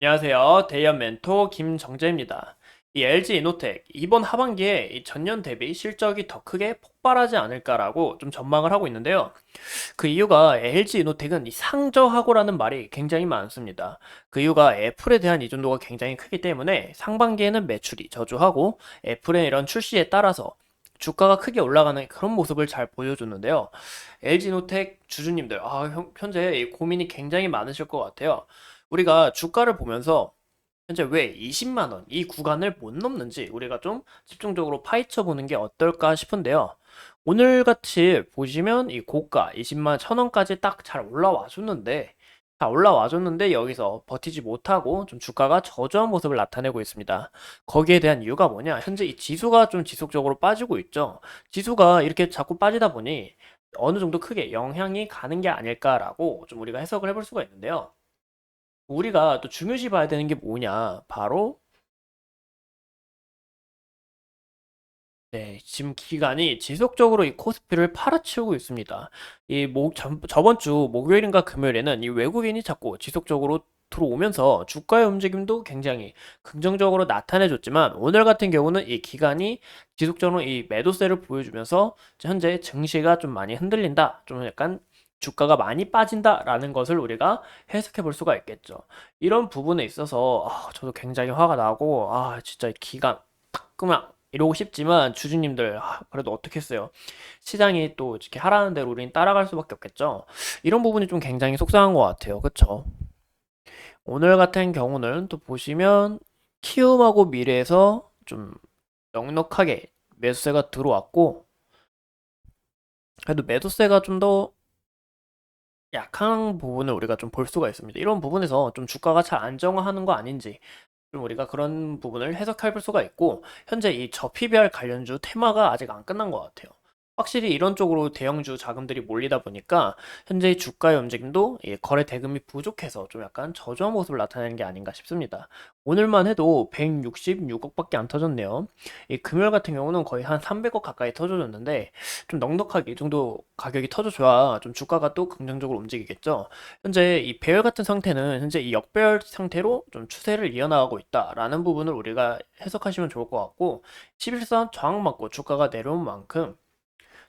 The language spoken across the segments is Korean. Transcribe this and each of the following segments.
안녕하세요. 대연 멘토 김정재입니다. 이 LG 이노텍 이번 하반기에 이 전년 대비 실적이 더 크게 폭발하지 않을까라고 좀 전망을 하고 있는데요. 그 이유가 LG 이노텍은 이 상저하고라는 말이 굉장히 많습니다. 그 이유가 애플에 대한 의존도가 굉장히 크기 때문에 상반기에는 매출이 저조하고 애플의 이런 출시에 따라서 주가가 크게 올라가는 그런 모습을 잘 보여줬는데요. LG 이노텍 주주님들, 현재 이 고민이 굉장히 많으실 것 같아요. 우리가 주가를 보면서 현재 왜 20만 원 이 구간을 못 넘는지 우리가 좀 집중적으로 파헤쳐 보는 게 어떨까 싶은데요. 오늘 같이 보시면 이 고가 20만 1,000원까지 딱 잘 올라와 줬는데 여기서 버티지 못하고 좀 주가가 저조한 모습을 나타내고 있습니다. 거기에 대한 이유가 뭐냐? 현재 이 지수가 좀 지속적으로 빠지고 있죠. 지수가 이렇게 자꾸 빠지다 보니 어느 정도 크게 영향이 가는 게 아닐까라고 좀 우리가 해석을 해볼 수가 있는데요. 우리가 또 중요시 봐야 되는 게 뭐냐? 바로 네, 지금 기간이 지속적으로 이 코스피를 팔아치우고 있습니다. 저번 주 목요일인가 금요일에는 이 외국인이 자꾸 지속적으로 들어오면서 주가의 움직임도 굉장히 긍정적으로 나타내줬지만 오늘 같은 경우는 이 기간이 지속적으로 이 매도세를 보여주면서 현재 증시가 좀 많이 흔들린다. 좀 약간 주가가 많이 빠진다라는 것을 우리가 해석해 볼 수가 있겠죠. 이런 부분에 있어서 저도 굉장히 화가 나고 진짜 이 기간 그냥 이러고 싶지만 주주님들 그래도 어떻게 했어요? 시장이 또 이렇게 하라는 대로 우린 따라갈 수밖에 없겠죠. 이런 부분이 좀 굉장히 속상한 것 같아요. 그쵸? 오늘 같은 경우는 또 보시면 키움하고 미래에서 좀 넉넉하게 매수세가 들어왔고 그래도 매도세가 좀 더 약한 부분을 우리가 좀 볼 수가 있습니다. 이런 부분에서 좀 주가가 잘 안정화하는 거 아닌지 좀 우리가 그런 부분을 해석해 볼 수가 있고 현재 이 저PBR 관련주 테마가 아직 안 끝난 것 같아요. 확실히 이런 쪽으로 대형주 자금들이 몰리다 보니까 현재 주가의 움직임도 이 거래 대금이 부족해서 좀 약간 저조한 모습을 나타내는 게 아닌가 싶습니다. 오늘만 해도 166억밖에 안 터졌네요. 이 금요일 같은 경우는 거의 한 300억 가까이 터져줬는데 좀 넉넉하게 이 정도 가격이 터져줘야 좀 주가가 또 긍정적으로 움직이겠죠. 현재 이 배열 같은 상태는 현재 이 역배열 상태로 좀 추세를 이어나가고 있다라는 부분을 우리가 해석하시면 좋을 것 같고 11선 저항 맞고 주가가 내려온 만큼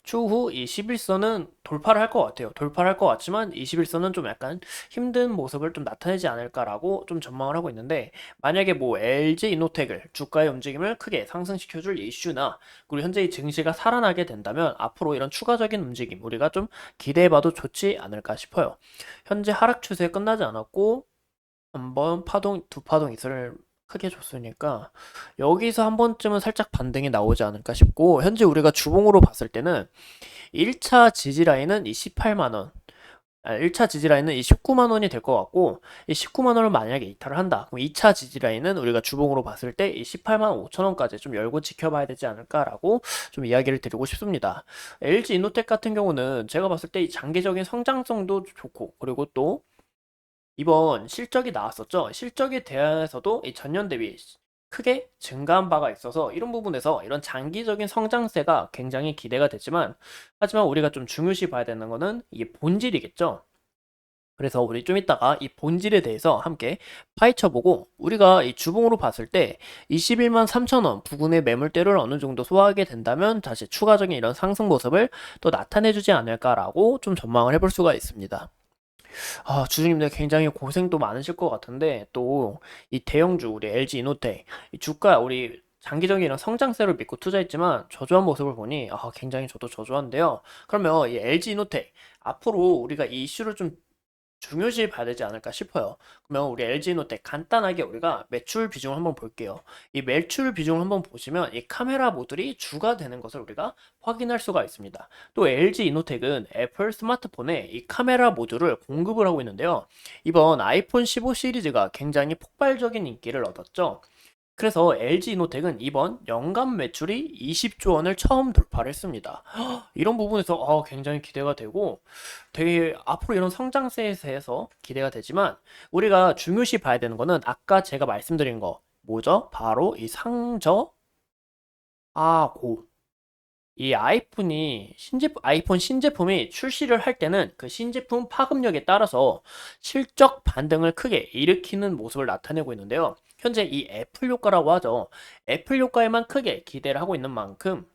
추후 이 11선은 돌파를 할 것 같아요. 돌파를 할 것 같지만 21선은 좀 약간 힘든 모습을 좀 나타내지 않을까라고 좀 전망을 하고 있는데 만약에 뭐 LG 이노텍을 주가의 움직임을 크게 상승시켜줄 이슈나 그리고 현재 이 증시가 살아나게 된다면 앞으로 이런 추가적인 움직임 우리가 좀 기대해봐도 좋지 않을까 싶어요. 현재 하락 추세 끝나지 않았고 한번 두 파동 이슬을 크게 줬으니까 여기서 한 번쯤은 살짝 반등이 나오지 않을까 싶고 현재 우리가 주봉으로 봤을 때는 1차 지지 라인은 이 18만 원 1차 지지 라인은 이 19만 원이 될 것 같고 이 19만 원을 만약에 이탈을 한다 그럼 2차 지지 라인은 우리가 주봉으로 봤을 때 이 18만 5천 원까지 좀 열고 지켜봐야 되지 않을까라고 좀 이야기를 드리고 싶습니다. LG 이노텍 같은 경우는 제가 봤을 때 이 장기적인 성장성도 좋고 그리고 또 이번 실적이 나왔었죠. 실적에 대해서도 이 전년 대비 크게 증가한 바가 있어서 이런 부분에서 이런 장기적인 성장세가 굉장히 기대가 되지만 하지만 우리가 좀 중요시 봐야 되는 거는 이게 본질이겠죠. 그래서 우리 좀 이따가 이 본질에 대해서 함께 파헤쳐보고 우리가 이 주봉으로 봤을 때 21만 3천 원 부근의 매물대를 어느 정도 소화하게 된다면 다시 추가적인 이런 상승 모습을 또 나타내주지 않을까라고 좀 전망을 해볼 수가 있습니다. 주주님들 굉장히 고생도 많으실 것 같은데 또 이 대형주 우리 LG 이노텍 이 주가 우리 장기적인 이런 성장세를 믿고 투자했지만 저조한 모습을 보니 굉장히 저도 저조한데요. 그러면 이 LG 이노텍 앞으로 우리가 이 이슈를 좀 중요시 봐야 되지 않을까 싶어요. 그러면 우리 LG노텍 간단하게 우리가 매출 비중을 한번 볼게요. 이 매출 비중을 한번 보시면 이 카메라 모듈이 주가 되는 것을 우리가 확인할 수가 있습니다. 또 LG 이노텍은 애플 스마트폰에 이 카메라 모듈을 공급을 하고 있는데요. 이번 아이폰 15 시리즈가 굉장히 폭발적인 인기를 얻었죠. 그래서 LG 이노텍은 이번 연간 매출이 20조 원을 처음 돌파를 했습니다. 이런 부분에서 굉장히 기대가 되고 되게 앞으로 이런 성장세에서 기대가 되지만 우리가 중요시 봐야 되는 거는 아까 제가 말씀드린 거 뭐죠? 바로 이 상저하고 이 아이폰 신제품이 출시를 할 때는 그 신제품 파급력에 따라서 실적 반등을 크게 일으키는 모습을 나타내고 있는데요. 현재 이 애플 효과라고 하죠. 애플 효과에만 크게 기대를 하고 있는 만큼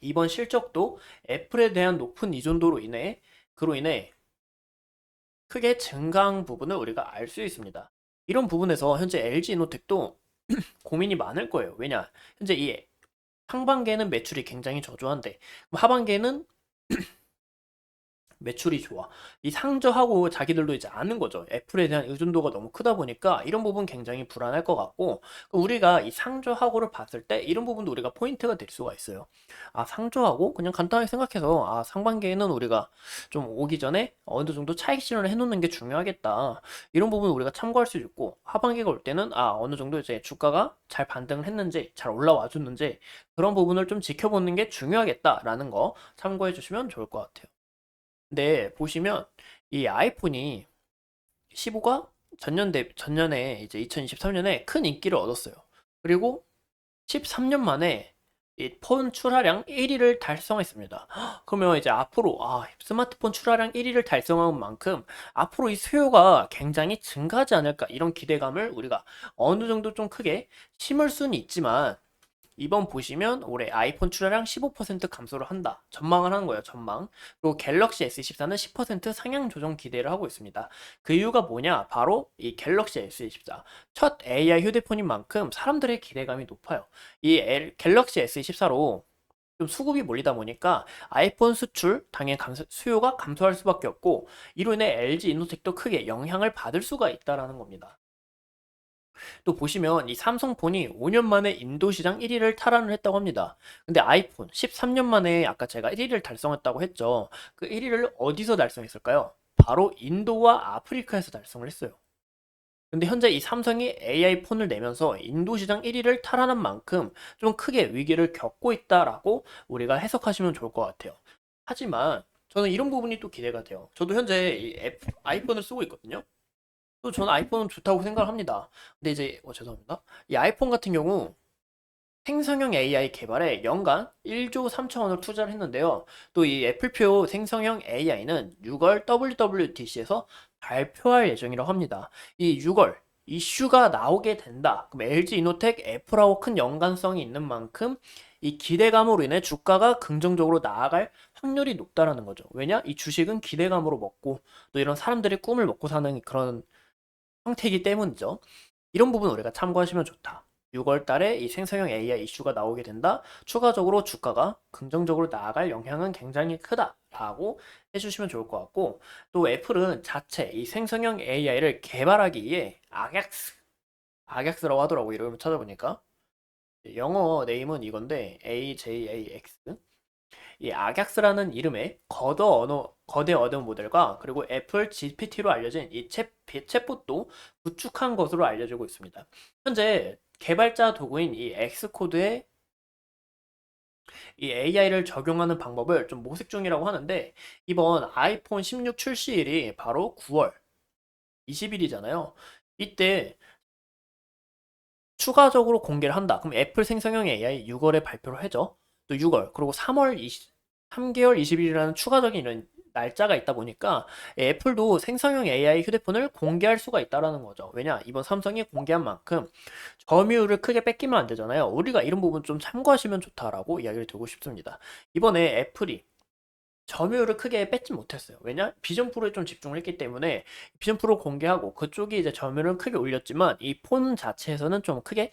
이번 실적도 애플에 대한 높은 그로 인해 크게 증가한 부분을 우리가 알 수 있습니다. 이런 부분에서 현재 LG 이노텍도 고민이 많을 거예요. 왜냐? 현재 이 상반기에는 매출이 굉장히 저조한데 하반기에는 매출이 좋아. 이 상저하고 자기들도 이제 아는 거죠. 애플에 대한 의존도가 너무 크다 보니까 이런 부분 굉장히 불안할 것 같고, 우리가 이 상저하고를 봤을 때 이런 부분도 우리가 포인트가 될 수가 있어요. 아, 상저하고 그냥 간단하게 생각해서 아, 상반기에는 우리가 좀 오기 전에 어느 정도 차익 실현을 해놓는 게 중요하겠다. 이런 부분 우리가 참고할 수 있고, 하반기가 올 때는 아, 어느 정도 이제 주가가 잘 반등을 했는지, 잘 올라와 줬는지 그런 부분을 좀 지켜보는 게 중요하겠다라는 거 참고해 주시면 좋을 것 같아요. 네, 보시면 이 아이폰이 15가 전년에 이제 2023년에 큰 인기를 얻었어요. 그리고 13년 만에 이 폰 출하량 1위를 달성했습니다. 그러면 이제 앞으로 스마트폰 출하량 1위를 달성한 만큼 앞으로 이 수요가 굉장히 증가하지 않을까 이런 기대감을 우리가 어느 정도 좀 크게 심을 수는 있지만 이번 보시면 올해 아이폰 출하량 15% 감소를 한다. 전망을 하는 거예요, 전망. 그리고 갤럭시 S24는 10% 상향 조정 기대를 하고 있습니다. 그 이유가 뭐냐? 바로 이 갤럭시 S24. 첫 AI 휴대폰인 만큼 사람들의 기대감이 높아요. 갤럭시 S24로 좀 수급이 몰리다 보니까 아이폰 수출 당연 수요가 감소할 수밖에 없고 이로 인해 LG 이노텍도 크게 영향을 받을 수가 있다라는 겁니다. 또 보시면 이 삼성폰이 5년 만에 인도 시장 1위를 탈환을 했다고 합니다. 근데 아이폰 13년 만에 아까 제가 1위를 달성했다고 했죠. 그 1위를 어디서 달성했을까요? 바로 인도와 아프리카에서 달성을 했어요. 근데 현재 이 삼성이 AI 폰을 내면서 인도 시장 1위를 탈환한 만큼 좀 크게 위기를 겪고 있다라고 우리가 해석하시면 좋을 것 같아요. 하지만 저는 이런 부분이 또 기대가 돼요. 저도 현재 아이폰을 쓰고 있거든요. 또 저는 아이폰은 좋다고 생각을 합니다. 근데 이제 죄송합니다. 이 아이폰 같은 경우 생성형 AI 개발에 연간 1조 3천 원을 투자를 했는데요. 또 이 애플표 생성형 AI는 6월 WWDC에서 발표할 예정이라고 합니다. 이 6월 이슈가 나오게 된다. 그럼 LG 이노텍 애플하고 큰 연관성이 있는 만큼 이 기대감으로 인해 주가가 긍정적으로 나아갈 확률이 높다라는 거죠. 왜냐? 이 주식은 기대감으로 먹고 또 이런 사람들의 꿈을 먹고 사는 그런 형태이기 때문이죠. 이런 부분 우리가 참고하시면 좋다. 6월 달에 이 생성형 AI 이슈가 나오게 된다. 추가적으로 주가가 긍정적으로 나아갈 영향은 굉장히 크다라고 해주시면 좋을 것 같고 또 애플은 자체 이 생성형 AI를 개발하기 위해 악약스라고 하더라고 이름을 찾아보니까 영어 네임은 이건데 AJAX 이 아약스라는 이름의 거대 언어 모델과 그리고 애플 GPT로 알려진 이 챗봇도 구축한 것으로 알려지고 있습니다. 현재 개발자 도구인 이 엑스코드에 이 AI를 적용하는 방법을 좀 모색 중이라고 하는데 이번 아이폰 16 출시일이 바로 9월 20일이잖아요. 이때 추가적으로 공개를 한다. 그럼 애플 생성형 AI 6월에 발표를 하죠. 또 6월, 그리고 3개월 20일이라는 추가적인 이런 날짜가 있다 보니까 애플도 생성형 AI 휴대폰을 공개할 수가 있다라는 거죠. 왜냐? 이번 삼성이 공개한 만큼 점유율을 크게 뺏기면 안 되잖아요. 우리가 이런 부분 좀 참고하시면 좋다라고 이야기를 드리고 싶습니다. 이번에 애플이 점유율을 크게 뺏지 못했어요. 왜냐? 비전 프로에 좀 집중을 했기 때문에 비전 프로 공개하고 그쪽이 이제 점유율을 크게 올렸지만 이 폰 자체에서는 좀 크게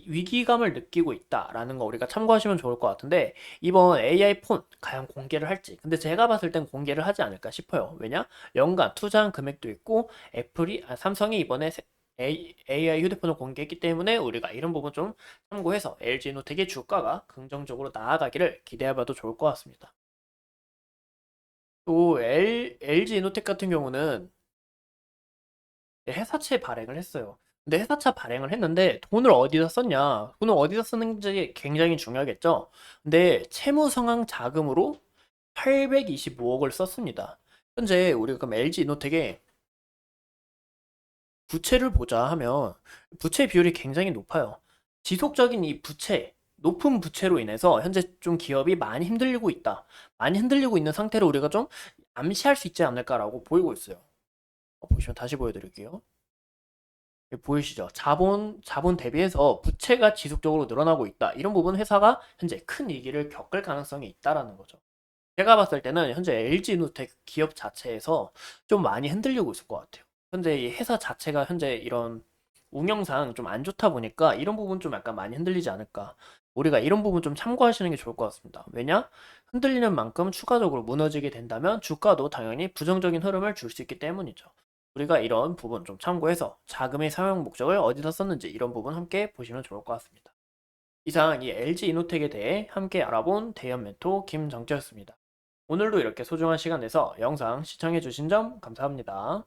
위기감을 느끼고 있다라는 거 우리가 참고하시면 좋을 것 같은데 이번 AI 폰 과연 공개를 할지 근데 제가 봤을 땐 공개를 하지 않을까 싶어요. 왜냐? 연간 투자한 금액도 있고 삼성이 이번에 AI 휴대폰을 공개했기 때문에 우리가 이런 부분 좀 참고해서 LG노텍의 주가가 긍정적으로 나아가기를 기대해봐도 좋을 것 같습니다. 또 LG 이노텍 같은 경우는 회사채 발행을 했어요. 근데 회사채 발행을 했는데 돈을 어디다 썼냐? 돈을 어디다 쓰는지 굉장히 중요하겠죠? 근데 채무 상환 자금으로 825억을 썼습니다. 현재 우리가 그럼 LG 이노텍의 부채를 보자 하면 부채 비율이 굉장히 높아요. 지속적인 이 부채 높은 부채로 인해서 현재 좀 기업이 많이 흔들리고 있다. 많이 흔들리고 있는 상태를 우리가 좀 암시할 수 있지 않을까라고 보이고 있어요. 보시면 다시 보여드릴게요. 보이시죠? 자본 대비해서 부채가 지속적으로 늘어나고 있다. 이런 부분 회사가 현재 큰 위기를 겪을 가능성이 있다라는 거죠. 제가 봤을 때는 현재 LG노텍 기업 자체에서 좀 많이 흔들리고 있을 것 같아요. 현재 이 회사 자체가 현재 이런 운영상 좀 안 좋다 보니까 이런 부분 좀 약간 많이 흔들리지 않을까. 우리가 이런 부분 좀 참고하시는 게 좋을 것 같습니다. 왜냐? 흔들리는 만큼 추가적으로 무너지게 된다면 주가도 당연히 부정적인 흐름을 줄 수 있기 때문이죠. 우리가 이런 부분 좀 참고해서 자금의 사용 목적을 어디다 썼는지 이런 부분 함께 보시면 좋을 것 같습니다. 이상 이 LG 이노텍에 대해 함께 알아본 대연 멘토 김정재였습니다. 오늘도 이렇게 소중한 시간 내서 영상 시청해주신 점 감사합니다.